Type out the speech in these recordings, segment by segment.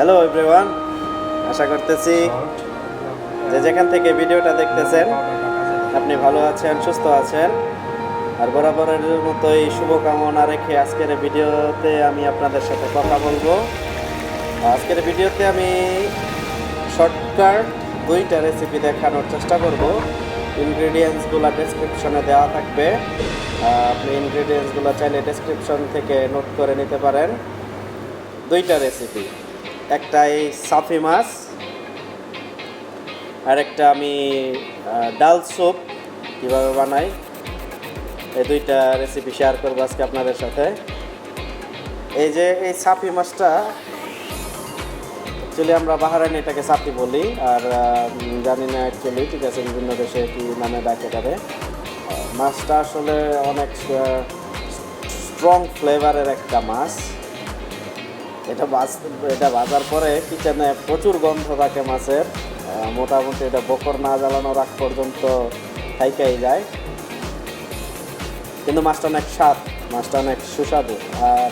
Hello everyone, আশা করতেছি যে যেখান থেকে ভিডিওটা দেখতেছেন আপনি ভালো আছেন, সুস্থ আছেন। আর বরাবরের মতোই শুভকামনা রেখে আজকের ভিডিওতে আমি আপনাদের সাথে কথা বলবো। আজকের ভিডিওতে আমি শর্টকাট দুইটা রেসিপি দেখানোর চেষ্টা করব। ইনগ্রেডিয়েন্টসগুলো ডেসক্রিপশনে দেওয়া থাকবে, আপনি ইনগ্রেডিয়েন্টসগুলো চাইলে ডেসক্রিপশন থেকে নোট করে নিতে পারেন। দুইটা রেসিপি, একটা এই সাফি মাছ আর একটা আমি ডাল স্যুপ কীভাবে বানাই, এই দুইটা রেসিপি শেয়ার করবো আজকে আপনাদের সাথে। এই যে এই সাফি মাছটা, অ্যাকচুয়ালি আমরা বাহারাইন এটাকে সাফি বলি, আর জানি না অ্যাকচুয়ালি, ঠিক আছে, বিভিন্ন দেশে কী নামে ডাকে যাবে। মাছটা আসলে অনেক স্ট্রং ফ্লেভারের একটা মাছ। এটা ভাজার পরে কিচেনে প্রচুর গন্ধ থাকে মাছের, মোটামুটি এটা বকর না জ্বালানোর আগ পর্যন্ত থাইকাই যায়, কিন্তু মাছটা অনেক স্বাদ, মাছটা অনেক সুস্বাদু। আর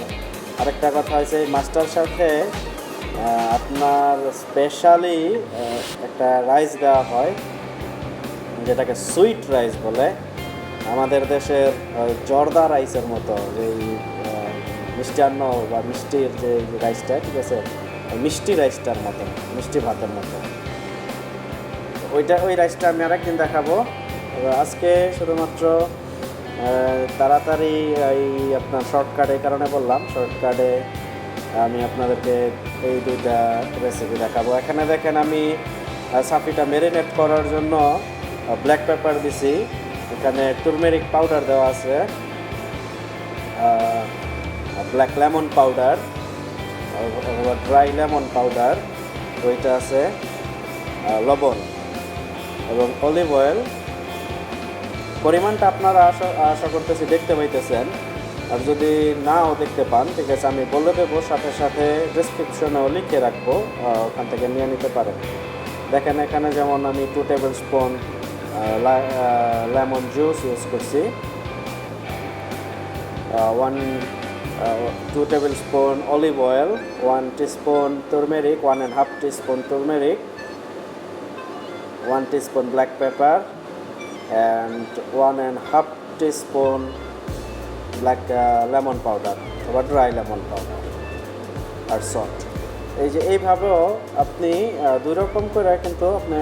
আরেকটা কথা হয়েছে, এই মাছটার সাথে আপনার স্পেশালি একটা রাইস দেওয়া হয়, যেটাকে সুইট রাইস বলে। আমাদের দেশের জর্দা রাইসের মতো, যেই মিষ্টান্ন বা মিষ্টির যে রাইসটা, ঠিক আছে, মিষ্টি রাইসটার মতো, মিষ্টি ভাতের মতো, ওই রাইসটা আমি আরেকদিন দেখাবো। আজকে শুধুমাত্র তাড়াতাড়ি এই আপনার শর্টকাট এই কারণে বললাম, শর্টকাটে আমি আপনাদেরকে এই দুইটা রেসিপি দেখাবো। এখানে দেখেন আমি সাফিটা ম্যারিনেট করার জন্য ব্ল্যাক পেপার দিছি, এখানে টুরমেরিক পাউডার দেওয়া আছে, black lemon powder, dry lemon powder, ওইটা আছে, লবণ এবং অলিভ অয়েল। পরিমাণটা আপনারা আশা করতেছি দেখতে পাইতেছেন, আর যদি নাও দেখতে পান, ঠিক আছে, আমি বলে দেবো, সাথে সাথে ডেসক্রিপশনেও লিখে রাখবো, ওখান থেকে নিয়ে নিতে পারেন। দেখেন এখানে যেমন আমি 2 table spoon lemon juice use করছি, 2 table spoon olive oil, 1 teaspoon turmeric, 1.5 teaspoon turmeric, 1 teaspoon black paper and 1.5 teaspoon black lemon powder বা ড্রাই লেমন পাউডার আর সল্ট। এই যে এইভাবেও আপনি দুই রকম করে কিন্তু আপনি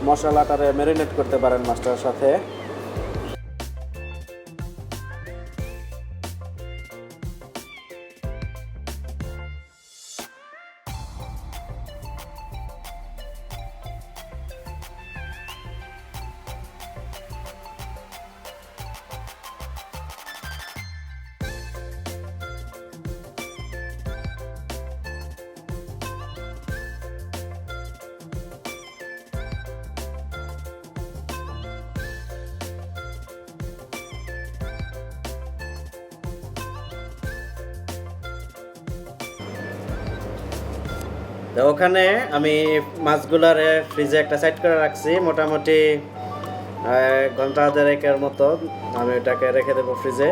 মশলাটারে ম্যারিনেট করতে পারেন মাছটার সাথে। তো ওখানে আমি মাছগুলারে ফ্রিজে একটা সাইড করে রাখছি, মোটামুটি ঘন্টা দেড়েকের মতো আমি ওটাকে রেখে দেবো ফ্রিজে।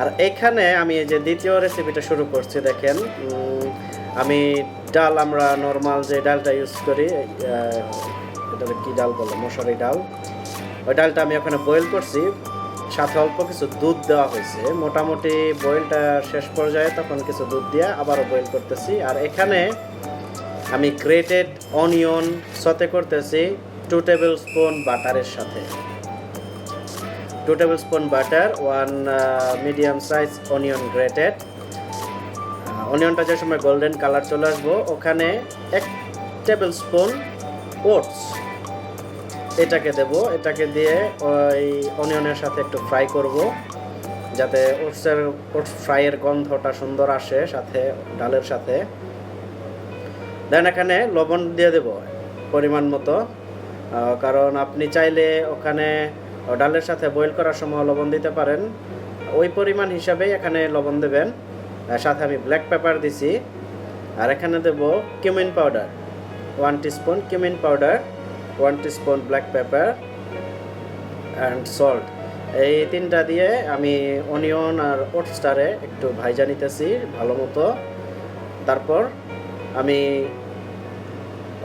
আর এইখানে আমি এই যে দ্বিতীয় রেসিপিটা শুরু করছি। দেখেন আমি ডাল, আমরা নর্মাল যে ডালটা ইউজ করি, এটা কী ডাল বলে, মশারি ডাল, ওই ডালটা আমি ওখানে বয়েল করছি, সাথে অল্প কিছু দুধ দেওয়া হয়েছে। মোটামুটি বয়েলটা শেষ পর্যায়ে তখন কিছু দুধ দিয়ে আবারও বয়েল করতেছি। আর এখানে আমি গ্রেটেড অনিয়ন সতে করতেছি 2 টেবিল স্পুন বাটারের সাথে, 2 tablespoon butter, 1 medium size onion grated. অনিয়নটা যে সময় গোল্ডেন কালার চলে আসবো, ওখানে 1 টেবিল স্পুন ওটস এটাকে দেব। এটাকে দিয়ে ওই অনিয়নের সাথে একটু ফ্রাই করব, যাতে ওটস ফ্রাইয়ের গন্ধটা সুন্দর আসে সাথে ডালের সাথে। দেন এখানে লবণ দিয়ে দেব পরিমাণ মতো, কারণ আপনি চাইলে ওখানে ডালের সাথে বয়েল করার সময় লবণ দিতে পারেন, ওই পরিমাণ হিসাবেই এখানে লবণ দেবেন। সাথে আমি ব্ল্যাক পেপার দিছি, আর এখানে দেব cumin powder, 1 teaspoon cumin powder, 1 teaspoon black pepper and salt. এই তিনটা দিয়ে আমি অনিয়ন আর ওটসটারে একটু ভাইজা নিতেছি ভালো মতো। তারপর আমি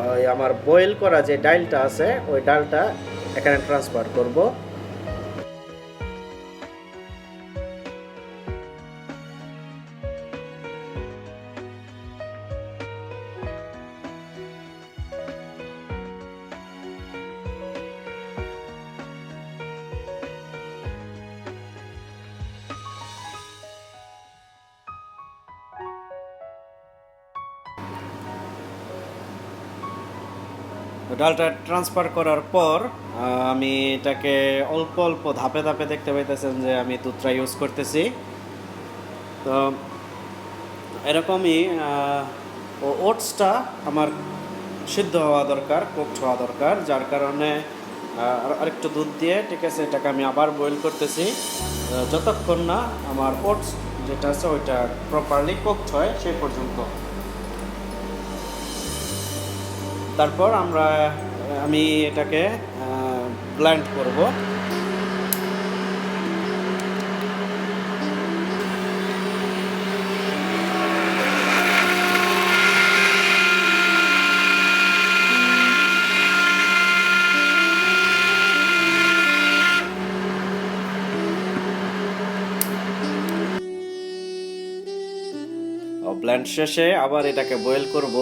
ওই আমার বয়েল করা যে ডালটা আছে ওই ডালটা এখানে ট্রান্সফার করব। ডালটা ট্রান্সফার করার পর আমি এটাকে অল্প অল্প ধাপে ধাপে দেখতে পাইতেছেন যে আমি দুধটা ইউজ করতেছি। তো এরকমই ওটসটা আমার সিদ্ধ হওয়া দরকার, কুকড হওয়া দরকার, যার কারণে আরেকটু দুধ দিয়ে ঠিক আছে এটাকে আমি আবার বয়েল করতেছি যতক্ষণ না আমার ওটস যেটা আছে ওইটা প্রপারলি কুকড হয় সেই পর্যন্ত। তারপর আমি এটাকে ব্লেন্ড করব। ব্লেন্ড শেষে আবার এটাকে বয়েল করব।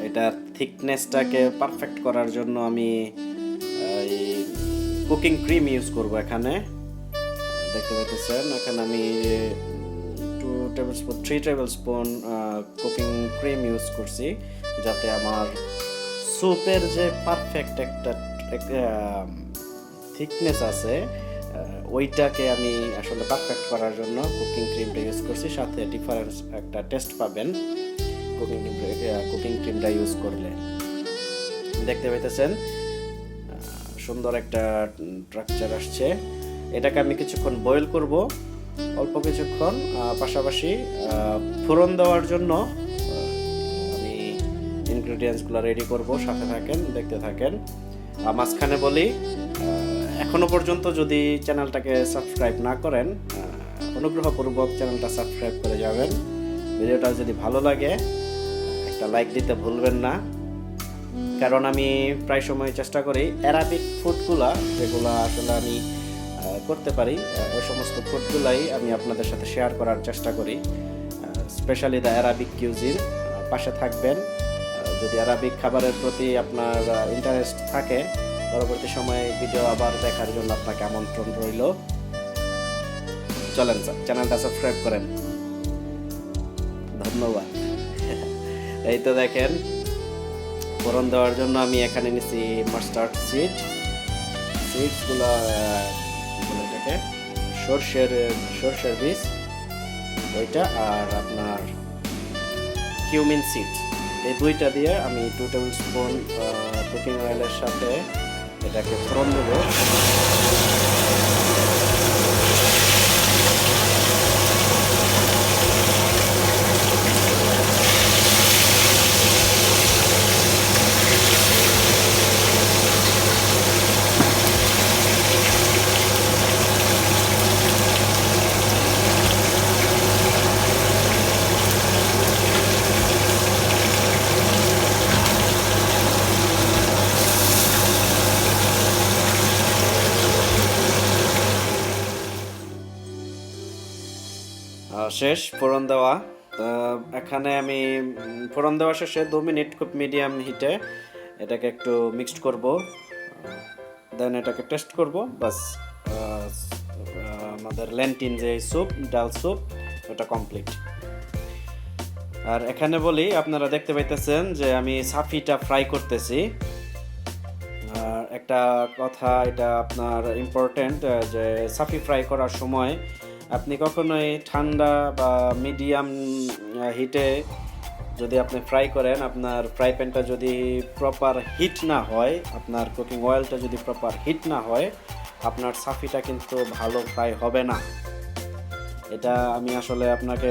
এটার থিকনেসটাকে পারফেক্ট করার জন্য আমি কুকিং ক্রিম ইউজ করব। এখানে দেখতে পাচ্ছেন এখানে আমি 3 table spoon cooking cream use করছি, যাতে আমার স্যুপের যে পারফেক্ট একটা থিকনেস আছে ওইটাকে আমি আসলে পারফেক্ট করার জন্য কুকিং ক্রিমটা ইউজ করছি। সাথে ডিফারেন্স একটা টেস্ট পাবেন কুকিং ক্রিমটা ইউজ করলে। দেখতে পাইতেছেন সুন্দর একটা স্ট্রাকচার আসছে। এটাকে আমি কিছুক্ষণ বয়েল করব, অল্প কিছুক্ষণ। পাশাপাশি ফোড়ন দেওয়ার জন্য আমি ইনগ্রেডিয়েন্টসগুলো রেডি করব। সাথে থাকেন, দেখতে থাকেন। মাঝখানে বলি, এখনো পর্যন্ত যদি চ্যানেলটাকে সাবস্ক্রাইব না করেন অনুগ্রহপূর্বক চ্যানেলটা সাবস্ক্রাইব করে যাবেন। ভিডিওটা যদি ভালো লাগে একটা লাইক দিতে ভুলবেন না, কারণ আমি প্রায় সময় চেষ্টা করি অ্যারাবিক ফুডগুলা যেগুলো আসলে আমি করতে পারি ওই সমস্ত ফুডগুলাই আমি আপনাদের সাথে শেয়ার করার চেষ্টা করি, স্পেশালি দ্য অ্যারাবিক কিউজিন। পাশে থাকবেন। যদি অ্যারাবিক খাবারের প্রতি আপনার ইন্টারেস্ট থাকে পরবর্তী সময়ে ভিডিও আবার দেখার জন্য আপনাকে আমন্ত্রণ রইল। চলেন চ্যানেলটা সাবস্ক্রাইব করেন। ধন্যবাদ। এই তো দেখেন ফোড়ন দেওয়ার জন্য আমি এখানে নিছি মাস্টার্ড সিডসগুলো এটাকে সর্ষের বীজ ওইটা, আর আপনার কিউমিন সিডস, এই দুইটা দিয়ে আমি 2 টেবিল স্পুন কুকিং অয়েলের সাথে এটাকে ফোড়ন দেব। শেষ ফোড়ন দেওয়া। এখানে আমি ফোড়ন দেওয়া শেষে 2 মিনিট খুব মিডিয়াম হিটে এটাকে একটু মিক্সড করব, দেন এটাকে টেস্ট করব। বাস আমাদের লেন্টিন যে স্যুপ, ডাল স্যুপ, ওটা কমপ্লিট। আর এখানে বলি, আপনারা দেখতে পাইতেছেন যে আমি সাফিটা ফ্রাই করতেছি। আর একটা কথা এটা আপনার ইম্পর্টেন্ট, যে সাফি ফ্রাই করার সময় আপনি কখনোই ঠান্ডা বা মিডিয়াম হিটে যদি আপনি ফ্রাই করেন, আপনার ফ্রাই প্যানটা যদি প্রপার হিট না হয়, আপনার কুকিং অয়েলটা যদি প্রপার হিট না হয়, আপনার সাফিটা কিন্তু ভালো ফ্রাই হবে না। এটা আমি আসলে আপনাকে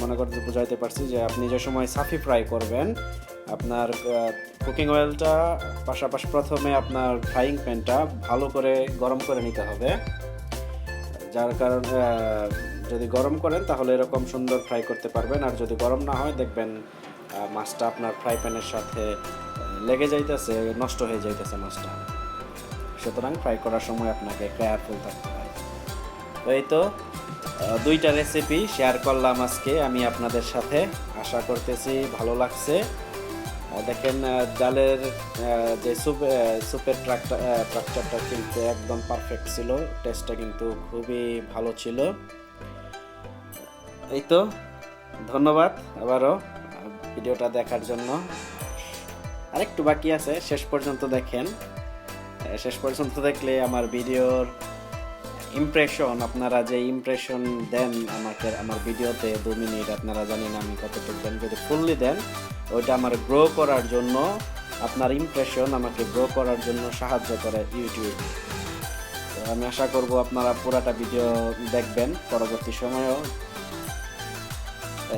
মনে করতে বুঝাইতে পারছি যে আপনি যে সময় সাফি ফ্রাই করবেন আপনার কুকিং অয়েলটা পাশাপাশি প্রথমে আপনার ফ্রাইং প্যানটা ভালো করে গরম করে নিতে হবে, যার কারণে যদি গরম করেন তাহলে এরকম সুন্দর ফ্রাই করতে পারবেন। আর যদি গরম না হয় দেখবেন মাছটা আপনার ফ্রাই প্যানের সাথে লেগে যাইতেছে, নষ্ট হয়ে যাইতেছে মাছটা। সুতরাং ফ্রাই করার সময় আপনাকে কেয়ারফুল থাকতে হয়। তো এই তো দুইটা রেসিপি শেয়ার করলাম আজকে আমি আপনাদের সাথে। আশা করতেছি ভালো লাগছে। দেখেন ডালের যে সুপের স্ট্রাকচারটা কিন্তু একদম পারফেক্ট ছিল, টেস্টটা কিন্তু খুবই ভালো ছিল। এই তো ধন্যবাদ আবারও ভিডিওটা দেখার জন্য। আরেকটু বাকি আছে, শেষ পর্যন্ত দেখেন। শেষ পর্যন্ত দেখলে আমার ভিডিওর ইমপ্রেশন, আপনারা যে ইমপ্রেশন দেন আমাকে আমার ভিডিওতে 2 মিনিট, আপনারা জানেন আমি কতটুকু দেন, যদি ফুললি দেন ওইটা আমার গ্রো করার জন্য, আপনার ইমপ্রেশন আমাকে গ্রো করার জন্য সাহায্য করে ইউটিউব। তো আমি আশা করব আপনারা পুরাটা ভিডিও দেখবেন পরবর্তী সময়েও।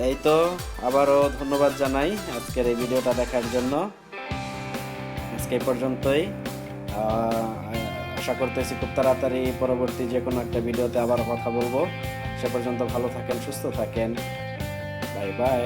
এই তো আবারও ধন্যবাদ জানাই আজকের এই ভিডিওটা দেখার জন্য। আজকে এই পর্যন্তই। আশা করতেছি খুব তাড়াতাড়ি পরবর্তী যে কোনো একটা ভিডিওতে আবার কথা বলবো। সে পর্যন্ত ভালো থাকেন, সুস্থ থাকেন। Bye bye.